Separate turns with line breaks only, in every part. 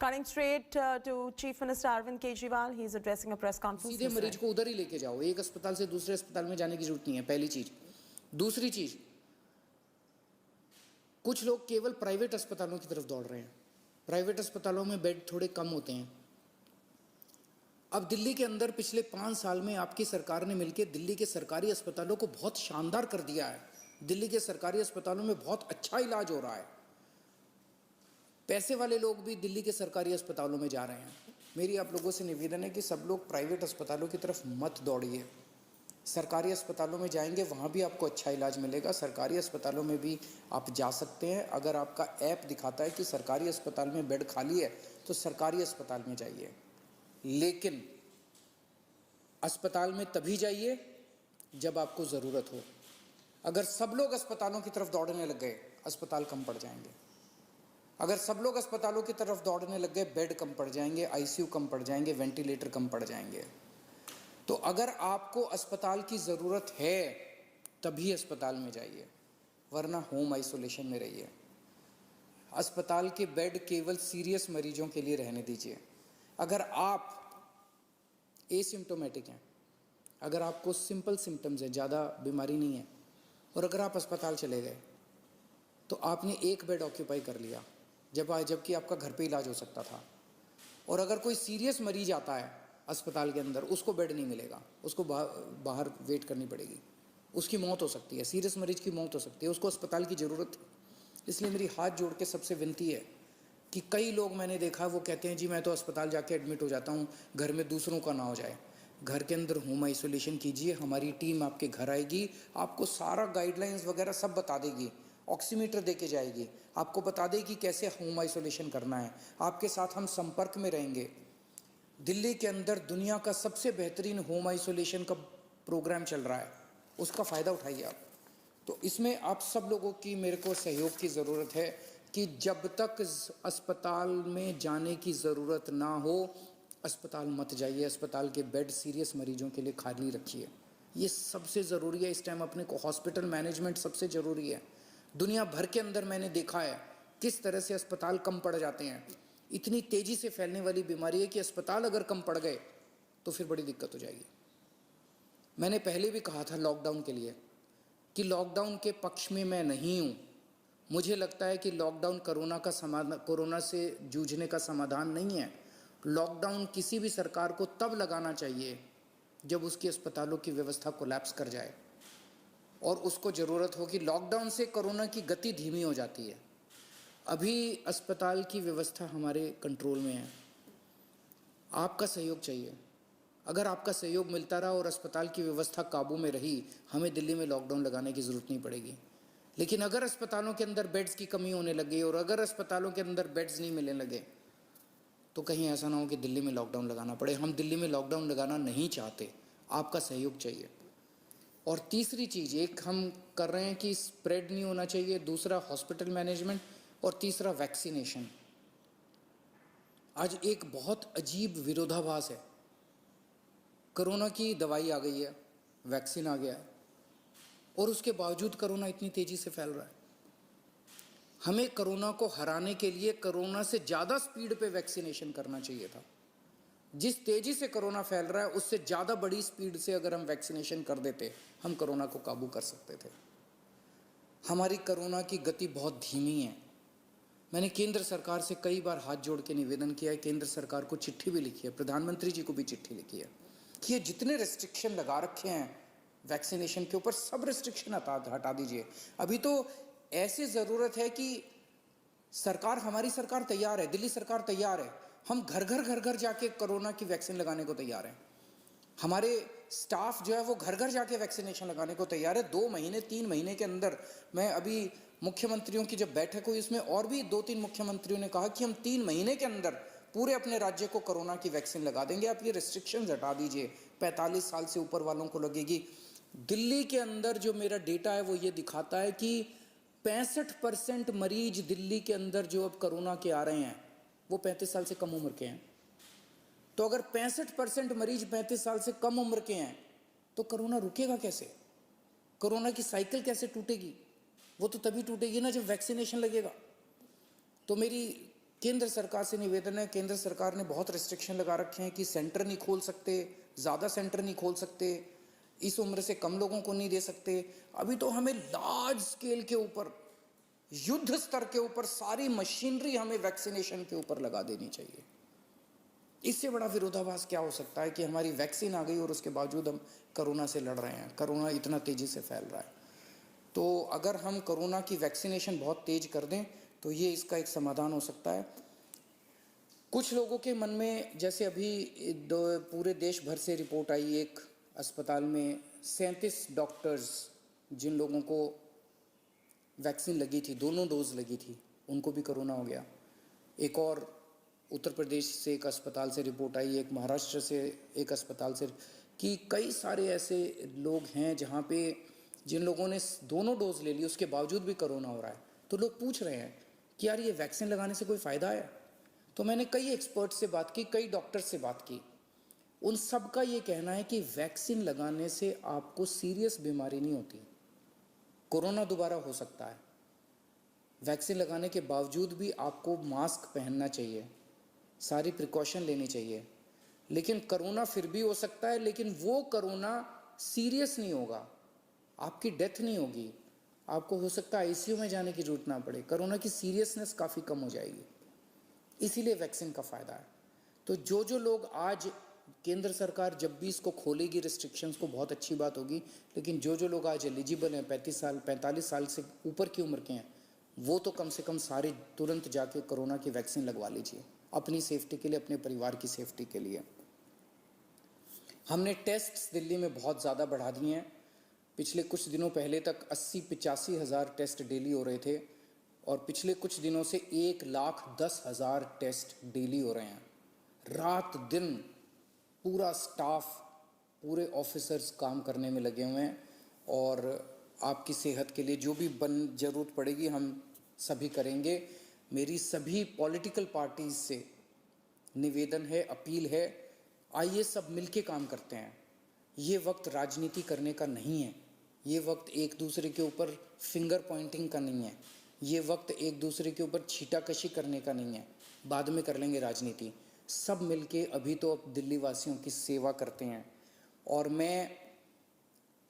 Cutting straight to Chief Minister Arvind Kejriwal, he is addressing a press conference.
सीधे मरीज को उधर ही लेके जाओ, एक अस्पताल से दूसरे अस्पताल में जाने की जरूरत नहीं है, पहली चीज। दूसरी चीज, कुछ लोग केवल प्राइवेट अस्पतालों की तरफ दौड़ रहे हैं। प्राइवेट अस्पतालों में बेड थोड़े कम होते हैं। अब दिल्ली के अंदर पिछले 5 साल में आपकी सरकार ने मिलकर दिल्ली के सरकारी अस्पतालों को बहुत शानदार कर दिया है। दिल्ली के सरकारी अस्पतालों में बहुत अच्छा इलाज हो रहा है। पैसे वाले लोग भी दिल्ली के सरकारी अस्पतालों में जा रहे हैं। मेरी आप लोगों से निवेदन है कि सब लोग प्राइवेट अस्पतालों की तरफ मत दौड़िए। सरकारी अस्पतालों में जाएंगे, वहाँ भी आपको अच्छा इलाज मिलेगा। सरकारी अस्पतालों में भी आप जा सकते हैं। अगर आपका ऐप दिखाता है कि सरकारी अस्पताल में बेड खाली है तो सरकारी अस्पताल में जाइए, लेकिन अस्पताल में तभी जाइए जब आपको ज़रूरत हो। अगर सब लोग अस्पतालों की तरफ दौड़ने लग गए, अस्पताल कम पड़ जाएंगे। अगर सब लोग अस्पतालों की तरफ दौड़ने लग गए, बेड कम पड़ जाएंगे, आईसीयू कम पड़ जाएंगे, वेंटिलेटर कम पड़ जाएंगे। तो अगर आपको अस्पताल की ज़रूरत है तभी अस्पताल में जाइए, वरना होम आइसोलेशन में रहिए। अस्पताल के बेड केवल सीरियस मरीजों के लिए रहने दीजिए। अगर आप एसिम्प्टोमेटिक हैं, अगर आपको सिंपल सिम्टम्स है, ज़्यादा बीमारी नहीं है, और अगर आप अस्पताल चले गए तो आपने एक बेड ऑक्यूपाई कर लिया जबकि आपका घर पे इलाज हो सकता था। और अगर कोई सीरियस मरीज आता है अस्पताल के अंदर, उसको बेड नहीं मिलेगा, उसको बाहर वेट करनी पड़ेगी, उसकी मौत हो सकती है, सीरियस मरीज की मौत हो सकती है, उसको अस्पताल की ज़रूरत है। इसलिए मेरी हाथ जोड़ के सबसे विनती है कि कई लोग मैंने देखा वो कहते हैं जी मैं तो अस्पताल जाके एडमिट हो जाता हूँ, घर में दूसरों का ना हो जाए। घर के अंदर होम आइसोलेशन कीजिए, हमारी टीम आपके घर आएगी, आपको सारा गाइडलाइंस वगैरह सब बता देगी, ऑक्सीमीटर दे के जाएगी, आपको बता देगी कैसे होम आइसोलेशन करना है, आपके साथ हम संपर्क में रहेंगे। दिल्ली के अंदर दुनिया का सबसे बेहतरीन होम आइसोलेशन का प्रोग्राम चल रहा है, उसका फ़ायदा उठाइए आप। तो इसमें आप सब लोगों की मेरे को सहयोग की ज़रूरत है कि जब तक अस्पताल में जाने की ज़रूरत ना हो, अस्पताल मत जाइए। अस्पताल के बेड सीरियस मरीजों के लिए खाली रखिए, ये सबसे ज़रूरी है इस टाइम। अपने को हॉस्पिटल मैनेजमेंट सबसे ज़रूरी है। दुनिया भर के अंदर मैंने देखा है किस तरह से अस्पताल कम पड़ जाते हैं। इतनी तेज़ी से फैलने वाली बीमारी है कि अस्पताल अगर कम पड़ गए तो फिर बड़ी दिक्कत हो जाएगी। मैंने पहले भी कहा था लॉकडाउन के लिए कि लॉकडाउन के पक्ष में मैं नहीं हूँ। मुझे लगता है कि लॉकडाउन कोरोना से जूझने का समाधान नहीं है। लॉकडाउन किसी भी सरकार को तब लगाना चाहिए जब उसकी अस्पतालों की व्यवस्था कोलैप्स कर जाए और उसको ज़रूरत हो कि लॉकडाउन से कोरोना की गति धीमी हो जाती है। अभी अस्पताल की व्यवस्था हमारे कंट्रोल में है, आपका सहयोग चाहिए। अगर आपका सहयोग मिलता रहा और अस्पताल की व्यवस्था काबू में रही, हमें दिल्ली में लॉकडाउन लगाने की ज़रूरत नहीं पड़ेगी। लेकिन अगर अस्पतालों के अंदर बेड्स की कमी होने लगी और अगर अस्पतालों के अंदर बेड्स नहीं मिलने लगे तो कहीं ऐसा ना हो कि दिल्ली में लॉकडाउन लगाना पड़े। हम दिल्ली में लॉकडाउन लगाना नहीं चाहते, आपका सहयोग चाहिए। और तीसरी चीज़, एक हम कर रहे हैं कि स्प्रेड नहीं होना चाहिए, दूसरा हॉस्पिटल मैनेजमेंट, और तीसरा वैक्सीनेशन। आज एक बहुत अजीब विरोधाभास है। कोरोना की दवाई आ गई है, वैक्सीन आ गया है, और उसके बावजूद कोरोना इतनी तेज़ी से फैल रहा है। हमें कोरोना को हराने के लिए कोरोना से ज़्यादा स्पीड पे वैक्सीनेशन करना चाहिए था। जिस तेज़ी से कोरोना फैल रहा है उससे ज़्यादा बड़ी स्पीड से अगर हम वैक्सीनेशन कर देते, हम कोरोना को काबू कर सकते थे। हमारी कोरोना की गति बहुत धीमी है। मैंने केंद्र सरकार से कई बार हाथ जोड़ के निवेदन किया है, केंद्र सरकार को चिट्ठी भी लिखी है, प्रधानमंत्री जी को भी चिट्ठी लिखी है कि ये जितने रिस्ट्रिक्शन लगा रखे हैं वैक्सीनेशन के ऊपर, सब रिस्ट्रिक्शन हटा दीजिए। अभी तो ऐसी ज़रूरत है कि हमारी सरकार तैयार है, दिल्ली सरकार तैयार है, हम घर घर जाके कोरोना की वैक्सीन लगाने को तैयार हैं। हमारे स्टाफ जो है वो घर घर जाके वैक्सीनेशन लगाने को तैयार है। 2 महीने 3 महीने के अंदर, मैं अभी मुख्यमंत्रियों की जब बैठक हुई उसमें और भी 2-3 मुख्यमंत्रियों ने कहा कि हम 3 महीने के अंदर पूरे अपने राज्य को कोरोना की वैक्सीन लगा देंगे। आप ये रिस्ट्रिक्शंस हटा दीजिए, 45 साल से ऊपर वालों को लगेगी। दिल्ली के अंदर जो मेरा डेटा है वो ये दिखाता है कि 65% मरीज दिल्ली के अंदर जो अब कोरोना के आ रहे हैं वो 35 साल से कम उम्र के हैं। तो अगर 65% मरीज 35 साल से कम उम्र के हैं तो कोरोना रुकेगा कैसे? कोरोना की साइकिल कैसे टूटेगी? वो तो तभी टूटेगी ना जब वैक्सीनेशन लगेगा। तो मेरी केंद्र सरकार से निवेदन है, केंद्र सरकार ने बहुत रिस्ट्रिक्शन लगा रखे हैं कि सेंटर नहीं खोल सकते, ज़्यादा सेंटर नहीं खोल सकते, इस उम्र से कम लोगों को नहीं दे सकते। अभी तो हमें लार्ज स्केल के ऊपर, युद्ध स्तर के ऊपर सारी मशीनरी हमें वैक्सीनेशन के ऊपर लगा देनी चाहिए। इससे बड़ा विरोधाभास क्या हो सकता है कि हमारी वैक्सीन आ गई और उसके बावजूद हम कोरोना से लड़ रहे हैं, कोरोना इतना तेज़ी से फैल रहा है। तो अगर हम कोरोना की वैक्सीनेशन बहुत तेज कर दें तो ये इसका एक समाधान हो सकता है। कुछ लोगों के मन में, जैसे अभी पूरे देश भर से रिपोर्ट आई, एक अस्पताल में 37 डॉक्टर्स जिन लोगों को वैक्सीन लगी थी, दोनों डोज लगी थी, उनको भी कोरोना हो गया। एक और उत्तर प्रदेश से एक अस्पताल से रिपोर्ट आई, एक महाराष्ट्र से एक अस्पताल से, कि कई सारे ऐसे लोग हैं जहाँ पे जिन लोगों ने दोनों डोज ले ली उसके बावजूद भी कोरोना हो रहा है। तो लोग पूछ रहे हैं कि यार ये वैक्सीन लगाने से कोई फ़ायदा है? तो मैंने कई एक्सपर्ट से बात की, कई डॉक्टर से बात की, उन सब का ये कहना है कि वैक्सीन लगाने से आपको सीरियस बीमारी नहीं होती, कोरोना दोबारा हो सकता है। वैक्सीन लगाने के बावजूद भी आपको मास्क पहनना चाहिए, सारी प्रिकॉशन लेनी चाहिए, लेकिन कोरोना फिर भी हो सकता है, लेकिन वो कोरोना सीरियस नहीं होगा, आपकी डेथ नहीं होगी, आपको हो सकता है आईसीयू में जाने की जरूरत ना पड़े, कोरोना की सीरियसनेस काफ़ी कम हो जाएगी। इसीलिए वैक्सीन का फ़ायदा है। तो जो लोग आज, केंद्र सरकार जब भी इसको खोलेगी रिस्ट्रिक्शंस को, बहुत अच्छी बात होगी, लेकिन जो लोग आज एलिजिबल हैं, 45 साल से ऊपर की उम्र के हैं, वो तो कम से कम सारे तुरंत जाके कोरोना की वैक्सीन लगवा लीजिए, अपनी सेफ्टी के लिए, अपने परिवार की सेफ्टी के लिए। हमने टेस्ट्स दिल्ली में बहुत ज़्यादा बढ़ा दिए हैं। पिछले कुछ दिनों पहले तक 80-85 हज़ार टेस्ट डेली हो रहे थे और पिछले कुछ दिनों से 1,10,000 टेस्ट डेली हो रहे हैं। रात दिन पूरा स्टाफ, पूरे ऑफिसर्स काम करने में लगे हुए हैं और आपकी सेहत के लिए जो भी ज़रूरत पड़ेगी हम सभी करेंगे। मेरी सभी पॉलिटिकल पार्टीज़ से निवेदन है, अपील है, आइए सब मिलके काम करते हैं। ये वक्त राजनीति करने का नहीं है, ये वक्त एक दूसरे के ऊपर फिंगर पॉइंटिंग का नहीं है, ये वक्त एक दूसरे के ऊपर छीटाकशी करने का नहीं है, बाद में कर लेंगे राजनीति। सब मिलके अभी तो अब दिल्ली वासियों की सेवा करते हैं और मैं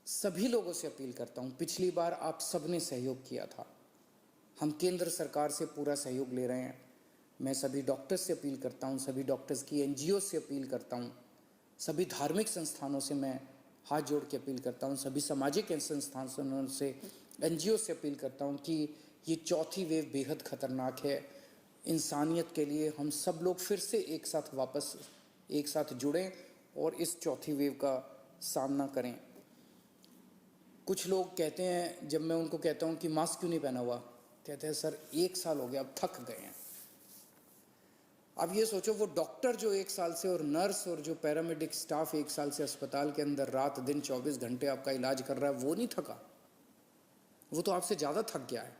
सभी लोगों से अपील करता हूँ, पिछली बार आप सबने सहयोग किया था, हम केंद्र सरकार से पूरा सहयोग ले रहे हैं। मैं सभी डॉक्टर्स से अपील करता हूँ, सभी डॉक्टर्स की एनजीओ से अपील करता हूँ, सभी धार्मिक संस्थानों से मैं हाथ जोड़ के अपील करता हूँ, सभी सामाजिक संस्थानों से, एनजीओ से अपील करता हूँ कि ये चौथी वेव बेहद ख़तरनाक है इंसानियत के लिए। हम सब लोग फिर से एक साथ जुड़ें और इस चौथी वेव का सामना करें। कुछ लोग कहते हैं, जब मैं उनको कहता हूँ कि मास्क क्यों नहीं पहना हुआ, कहते हैं सर 1 साल हो गया, अब थक गए हैं। अब ये सोचो, वो डॉक्टर जो 1 साल से और नर्स और जो पैरामेडिक स्टाफ 1 साल से अस्पताल के अंदर रात दिन 24 घंटे आपका इलाज कर रहा है, वो नहीं थका, वो तो आपसे ज़्यादा थक गया है।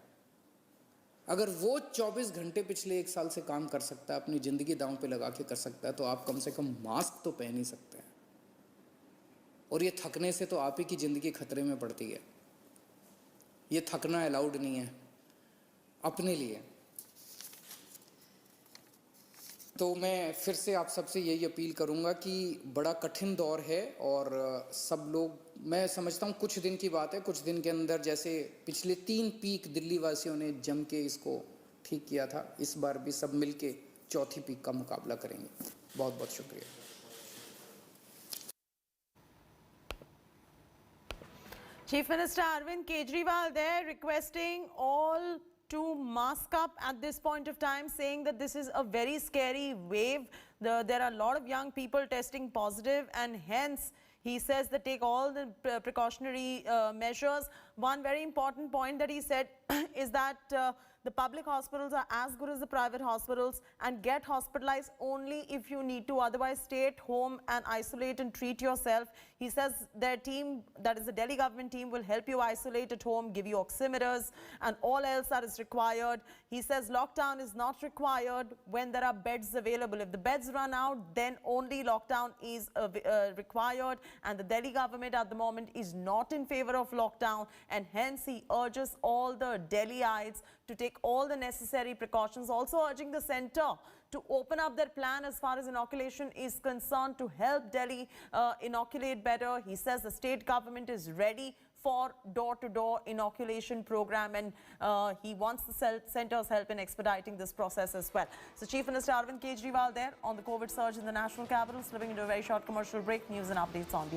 अगर वो 24 घंटे पिछले 1 साल से काम कर सकता है, अपनी ज़िंदगी दांव पे लगा के कर सकता है, तो आप कम से कम मास्क तो पहन ही सकते हैं। और ये थकने से तो आप ही की ज़िंदगी खतरे में पड़ती है। ये थकना अलाउड नहीं है अपने लिए। तो मैं फिर से आप सबसे यही अपील करूंगा कि बड़ा कठिन दौर है और सब लोग, मैं समझता हूँ कुछ दिन की बात है, कुछ दिन के अंदर जैसे पिछले 3 पीक दिल्ली वासियों ने जम के इसको ठीक किया था, इस बार भी सब मिलके चौथी पीक का मुकाबला करेंगे। बहुत बहुत शुक्रिया।
Chief Minister Arvind Kejriwal there requesting all to mask up at this point of time, saying that this is a very scary wave. There are a lot of young people testing positive and hence he says that take all the precautionary measures. One very important point that he said is that the public hospitals are as good as the private hospitals and get hospitalized only if you need to, otherwise stay at home and isolate and treat yourself. He says their team, that is the Delhi government team, will help you isolate at home, give you oximeters and all else that is required. He says lockdown is not required when there are beds available. If the beds run out, then only lockdown is required, and the Delhi government at the moment is not in favor of lockdown, and hence he urges all the Delhiites to take all the necessary precautions, also urging the centre to open up their plan as far as inoculation is concerned to help Delhi inoculate better. He says the state government is ready for door-to-door inoculation program, and he wants the centre's help in expediting this process as well. So Chief Minister Arvind Kejriwal there on the COVID surge in the national capital, slipping into a very short commercial break. News and updates on the other.